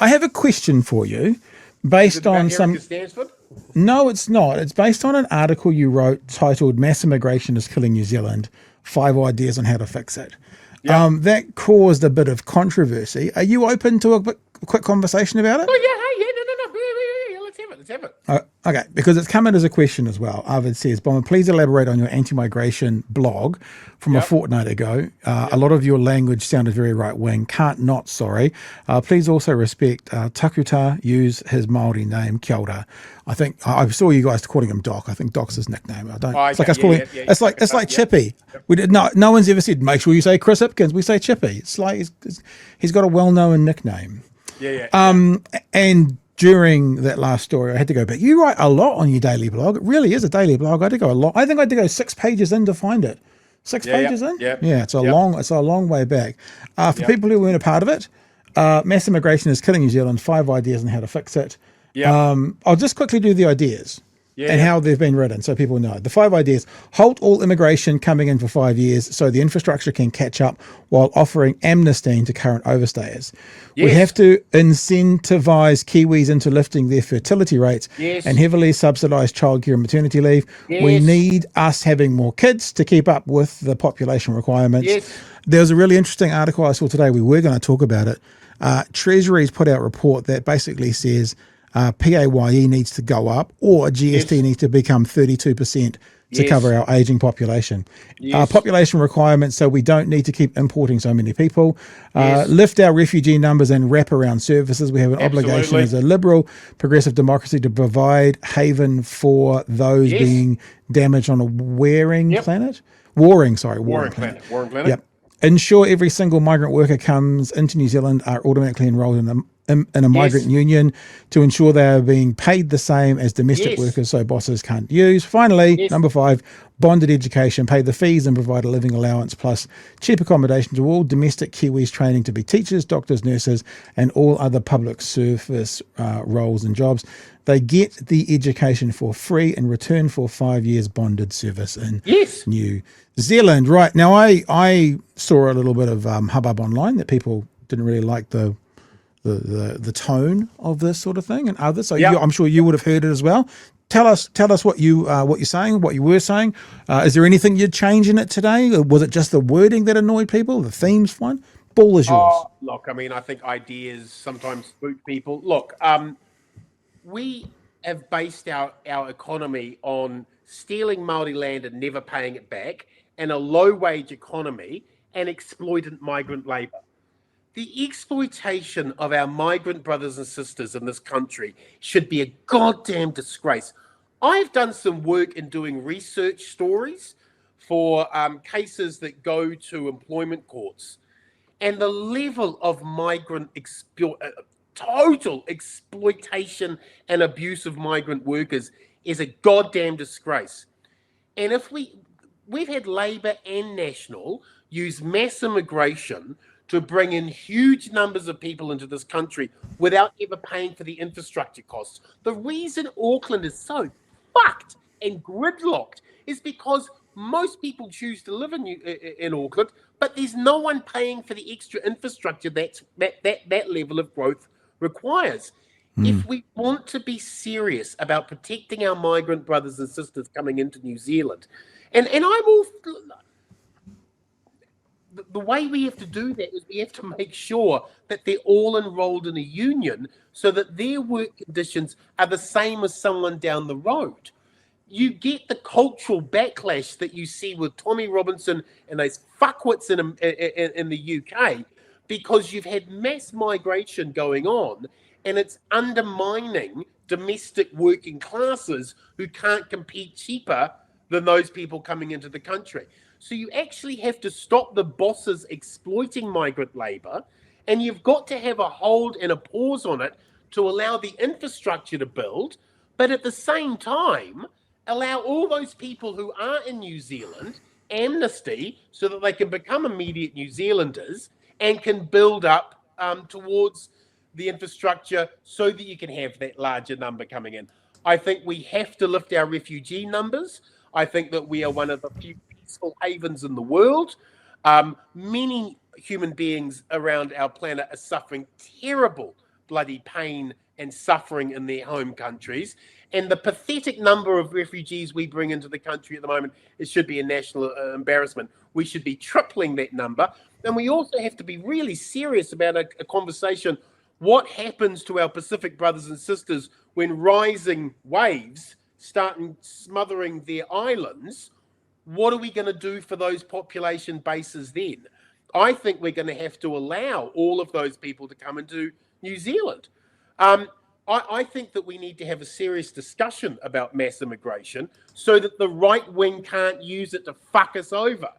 I have a question for you Is it based about on Erica some. Stansford? No, it's not. It's based on an article you wrote titled "Mass Immigration is Killing New Zealand: 5 Ideas on How to Fix It." Yeah. That caused a bit of controversy. Are you open to a quick conversation about it? Oh yeah, hey, yeah, no. Yeah, let's have it. Let's have it. Okay, because it's come in as a question as well. Arvid says, Bomber, please elaborate on your anti-migration blog from a Yep. fortnight ago. A lot of your language sounded very right-wing. Can't not, sorry. Please also respect Takuta, use his Māori name, Kia ora. I think I saw you guys calling him Doc. I think Doc's his nickname. I don't. Oh, It's like okay, us calling. yeah. It's like Yeah. Chippy. We did no one's ever said make sure you say Chris Hipkins. We say Chippy. It's like he's got a well-known nickname. Yeah. And during that last story, I had to go back. You write a lot on your daily blog. It really is a daily blog. I had to go a lot. I think I had to go 6 pages in to find it. Six pages in? Yeah. It's a long way back. For people who weren't a part of it, mass immigration is killing New Zealand. 5 ideas on how to fix it. Yeah. I'll just quickly do the ideas. How they've been written so people know. The 5 ideas: halt all immigration coming in for 5 years so the infrastructure can catch up while offering amnesty to current overstayers. We have to incentivize Kiwis into lifting their fertility rates and heavily subsidize childcare and maternity leave. We need us having more kids to keep up with the population requirements. There's a really interesting article I saw today. We were going to talk about it. Treasury's put out a report that basically says PAYE needs to go up or GST needs to become 32% to cover our aging population. Population requirements so we don't need to keep importing so many people. Lift our refugee numbers and wrap around services. We have an obligation as a liberal progressive democracy to provide haven for those being damaged on a warring planet. Warring planet. Yep. Ensure every single migrant worker comes into New Zealand are automatically enrolled in a migrant union to ensure they are being paid the same as domestic workers so bosses can't use. Finally, number 5, bonded education, pay the fees and provide a living allowance plus cheap accommodation to all domestic Kiwis training to be teachers, doctors, nurses and all other public service roles and jobs. They get the education for free in return for 5 years bonded service in New Zealand. Right, now I saw a little bit of hubbub online that people didn't really like the tone of this sort of thing and others. So I'm sure you would have heard it as well. Tell us what you're saying, what you were saying. Is there anything you'd change in it today? Or was it just the wording that annoyed people? The themes one? Ball is yours. Look, I mean, I think ideas sometimes spook people. Look, we have based our economy on stealing Māori land and never paying it back, and a low-wage economy and exploitant migrant labour. The exploitation of our migrant brothers and sisters in this country should be a goddamn disgrace. I've done some work in doing research stories for cases that go to employment courts, and the level of migrant total exploitation and abuse of migrant workers is a goddamn disgrace. And if we've had Labor and National use mass immigration to bring in huge numbers of people into this country without ever paying for the infrastructure costs. The reason Auckland is so fucked and gridlocked is because most people choose to live in Auckland, but there's no one paying for the extra infrastructure that level of growth requires. If we want to be serious about protecting our migrant brothers and sisters coming into New Zealand, and I'm all... The way we have to do that is we have to make sure that they're all enrolled in a union so that their work conditions are the same as someone down the road. You get the cultural backlash that you see with Tommy Robinson and those fuckwits in the UK because you've had mass migration going on and it's undermining domestic working classes who can't compete cheaper than those people coming into the country. So you actually have to stop the bosses exploiting migrant labour, and you've got to have a hold and a pause on it to allow the infrastructure to build, but at the same time, allow all those people who are in New Zealand amnesty so that they can become immediate New Zealanders and can build up towards the infrastructure so that you can have that larger number coming in. I think we have to lift our refugee numbers. I think that we are one of the few peaceful havens in the world. Many human beings around our planet are suffering terrible bloody pain and suffering in their home countries. And the pathetic number of refugees we bring into the country at the moment, it should be a national embarrassment. We should be tripling that number. And we also have to be really serious about a conversation. What happens to our Pacific brothers and sisters when rising waves start smothering their islands? What are we going to do for those population bases then? I think we're going to have to allow all of those people to come into New Zealand. I think that we need to have a serious discussion about mass immigration so that the right wing can't use it to fuck us over.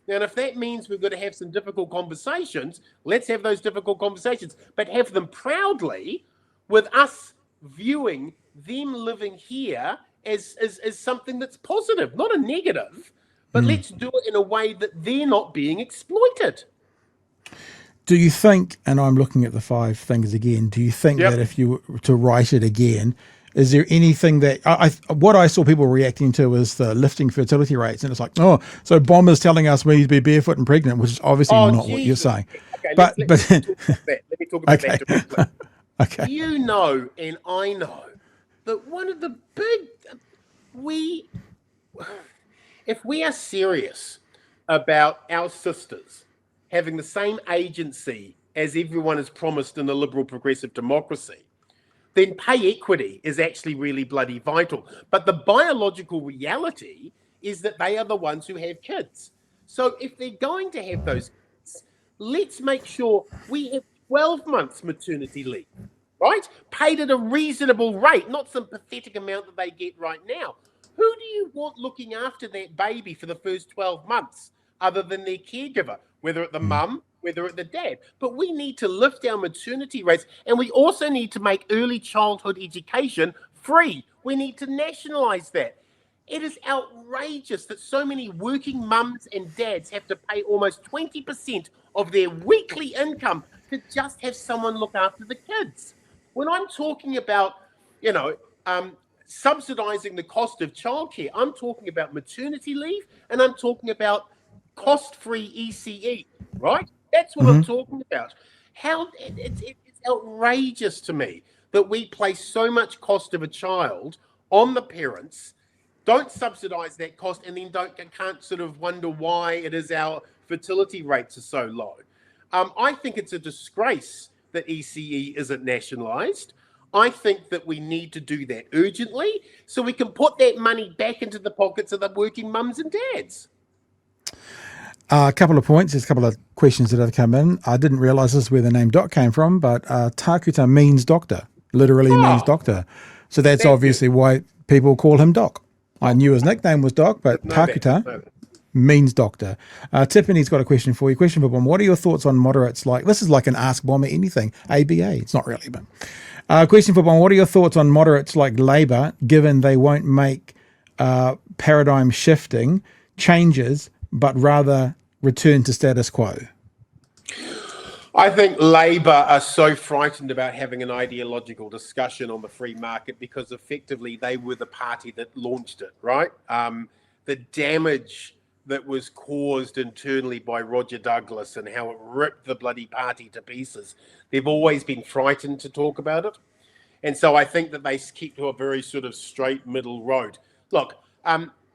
And if that means we've got to have some difficult conversations, let's have those difficult conversations, but have them proudly with us viewing them living here as something that's positive, not a negative, but let's do it in a way that they're not being exploited. Do you think, and I'm looking at the 5 things again, do you think that if you were to write it again, is there anything that what I saw people reacting to was the lifting fertility rates, and it's like, oh, so Bomber's telling us we need to be barefoot and pregnant, which is obviously not what you're saying. Okay, but let me talk about that. Let me talk about that directly. Okay. You know, and I know that one of the big if we are serious about our sisters having the same agency as everyone is promised in a liberal progressive democracy, then pay equity is actually really bloody vital. But the biological reality is that they are the ones who have kids. So if they're going to have those kids, let's make sure we have 12 months maternity leave, right? Paid at a reasonable rate, not some pathetic amount that they get right now. Who do you want looking after that baby for the first 12 months other than their caregiver, whether it's the mum, whether it's the dad? But we need to lift our maternity rates, and we also need to make early childhood education free. We need to nationalise that. It is outrageous that so many working mums and dads have to pay almost 20% of their weekly income to just have someone look after the kids. When I'm talking about, subsidising the cost of childcare, I'm talking about maternity leave, and I'm talking about cost-free ECE, right? That's what I'm talking about. It's outrageous to me that we place so much cost of a child on the parents, don't subsidise that cost, and then can't sort of wonder why it is our fertility rates are so low. I think it's a disgrace that ECE isn't nationalised. I think that we need to do that urgently so we can put that money back into the pockets of the working mums and dads. A couple of points. There's a couple of questions that have come in. I didn't realise this is where the name Doc came from, but Takuta means doctor, literally means doctor. So that's obviously why people call him Doc. I knew his nickname was Doc, but Takuta means doctor. Tiffany's got a question for you. Question for Bomb. What are your thoughts on moderates like, this is like an Ask Bomber anything, ABA. It's not really, but... question for Bomb. What are your thoughts on moderates like Labour, given they won't make paradigm shifting changes, but rather return to status quo? I think Labour are so frightened about having an ideological discussion on the free market because effectively they were the party that launched it, right? The damage that was caused internally by Roger Douglas and how it ripped the bloody party to pieces. They've always been frightened to talk about it. And so I think that they keep to a very sort of straight middle road. Look,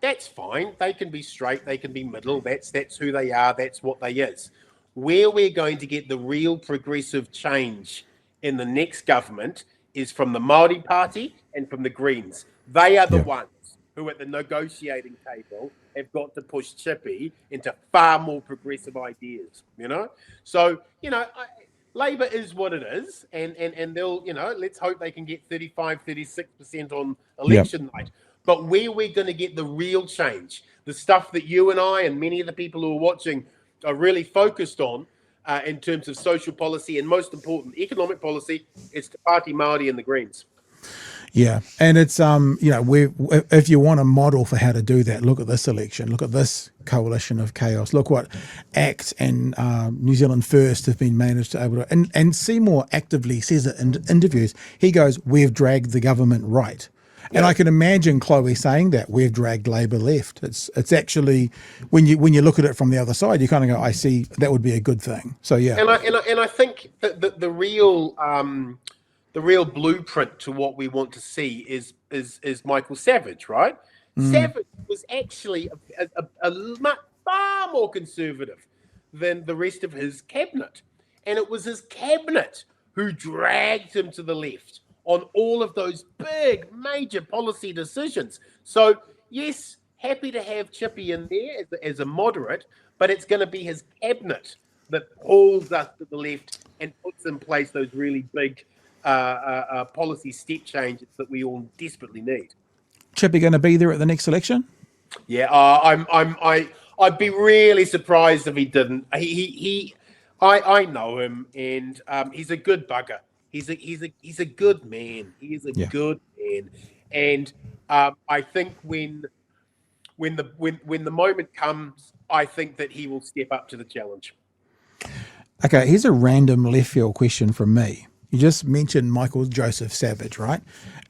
that's fine. They can be straight, they can be middle. That's who they are, that's what they is. Where we're going to get the real progressive change in the next government is from the Māori Party and from the Greens. They are the ones who at the negotiating table have got to push Chippy into far more progressive ideas, So, Labour is what it is, and they'll, let's hope they can get 35, 36% on election night. But where we're going to get the real change, the stuff that you and I and many of the people who are watching are really focused on in terms of social policy and, most important, economic policy, it's the Party Māori and the Greens. Yeah, and it's if you want a model for how to do that, look at this election, look at this coalition of chaos. Look what ACT and New Zealand First have been managed to able to, and Seymour actively says it in interviews. He goes, "We've dragged the government right," and I can imagine Chloe saying that we've dragged Labour left. It's actually when you look at it from the other side, you kind of go, "I see that would be a good thing." So yeah, and I think that the real the real blueprint to what we want to see is Michael Savage, right? Savage was actually far more conservative than the rest of his cabinet. And it was his cabinet who dragged him to the left on all of those big, major policy decisions. So, yes, happy to have Chippy in there as a moderate, but it's going to be his cabinet that pulls us to the left and puts in place those really big policy step changes that we all desperately need. Chippy going to be there at the next election? Yeah, I'd be really surprised if he didn't. I know him, and he's a good bugger. He's a good man. He is a good man, and I think when the moment comes, I think that he will step up to the challenge. Okay, here's a random left field question from me. You just mentioned Michael Joseph Savage, right?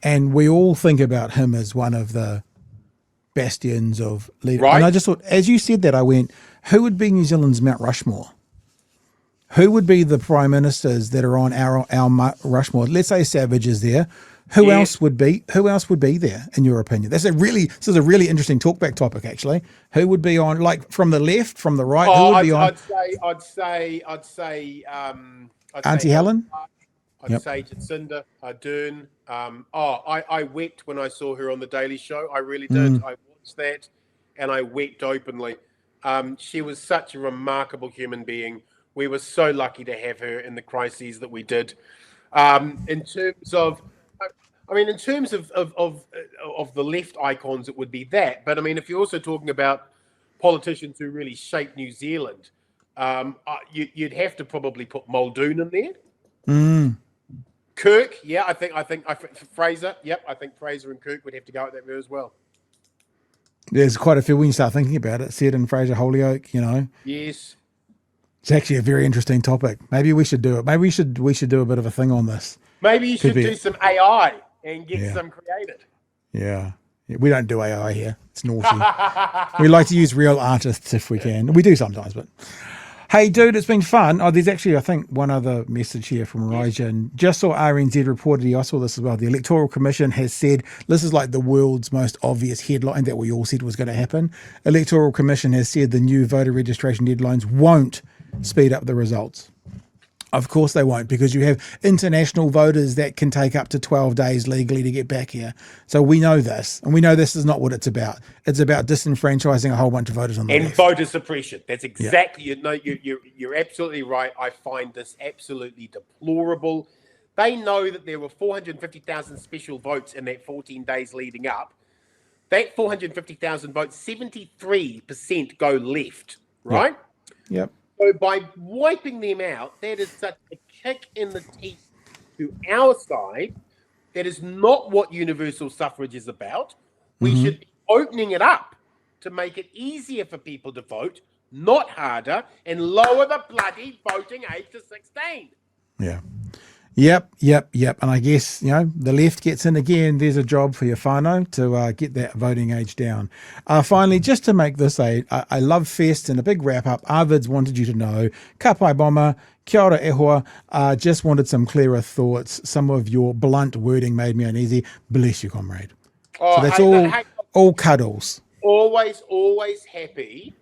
And we all think about him as one of the bastions of leader. Right. And I just thought, as you said that, I went, who would be New Zealand's Mount Rushmore? Who would be the prime ministers that are on our Mount Rushmore? Let's say Savage is there. Who else would be there, in your opinion? This is a really interesting talkback topic, actually. Who would be on, like, from the left, from the right? Who would be on? I'd say Auntie Helen. I'd say Jacinda Ardern. I wept when I saw her on the Daily Show. I really did. I watched that, and I wept openly. She was such a remarkable human being. We were so lucky to have her in the crises that we did. In terms of the left icons, it would be that. But I mean, if you're also talking about politicians who really shaped New Zealand, you'd have to probably put Muldoon in there. Kirk, yeah, I think Fraser. Yep, I think Fraser and Kirk would have to go at that as well. There's quite a few when you start thinking about it. Sid and Fraser, Holyoake, you know. Yes. It's actually a very interesting topic. Maybe we should do it. Maybe we should do a bit of a thing on this. Maybe you should do some AI and get some created. Yeah. We don't do AI here. It's naughty. We like to use real artists if we can. We do sometimes, but hey, dude, it's been fun. Oh, there's actually, I think, one other message here from Rajan. Just saw RNZ reported, I saw this as well. The Electoral Commission has said, this is like the world's most obvious headline that we all said was going to happen. Electoral Commission has said the new voter registration deadlines won't speed up the results. Of course they won't, because you have international voters that can take up to 12 days legally to get back here. So we know this, and we know this is not what it's about. It's about disenfranchising a whole bunch of voters on the left. And voter suppression. That's exactly, you're absolutely right. I find this absolutely deplorable. They know that there were 450,000 special votes in that 14 days leading up. That 450,000 votes, 73% go left, right? Yep. So by wiping them out, that is such a kick in the teeth to our side. That is not what universal suffrage is about. We should be opening it up to make it easier for people to vote, not harder, and lower the bloody voting age to 16. Yeah. Yep. And I guess, the left gets in again. There's a job for your whānau to get that voting age down. Finally, just to make this a love fest and a big wrap up, Arvids wanted you to know, ka pai bomber, kia ora e hoa, just wanted some clearer thoughts. Some of your blunt wording made me uneasy. Bless you, comrade. So that's all cuddles. Always happy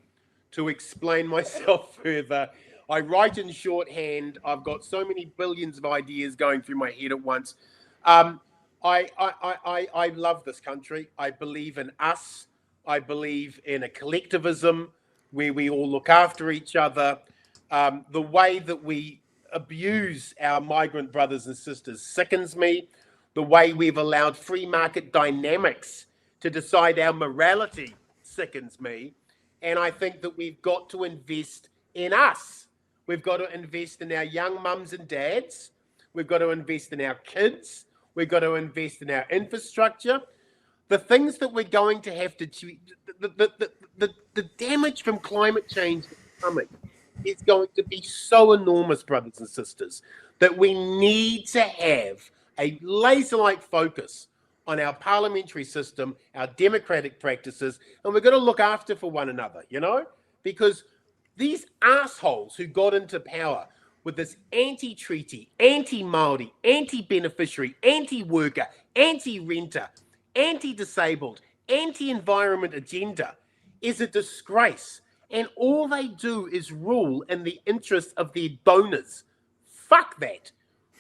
to explain myself further. I write in shorthand. I've got so many billions of ideas going through my head at once. I love this country. I believe in us. I believe in a collectivism where we all look after each other. The way that we abuse our migrant brothers and sisters sickens me. The way we've allowed free market dynamics to decide our morality sickens me. And I think that we've got to invest in us. We've got to invest in our young mums and dads. We've got to invest in our kids. We've got to invest in our infrastructure. The things that we're going to have to the damage from climate change that's coming is going to be so enormous, brothers and sisters, that we need to have a laser-like focus on our parliamentary system, our democratic practices, and we're going to look after for one another, because these assholes who got into power with this anti-treaty, anti-Māori, anti-beneficiary, anti-worker, anti-renter, anti-disabled, anti-environment agenda is a disgrace. And all they do is rule in the interest of their donors. Fuck that.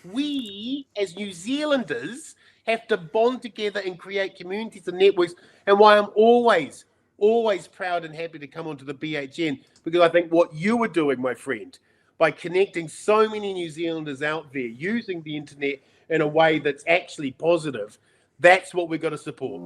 We, as New Zealanders, have to bond together and create communities and networks. And why I'm always proud and happy to come onto the BHN, because I think what you were doing, my friend, by connecting so many New Zealanders out there using the internet in a way that's actually positive, that's what we've got to support.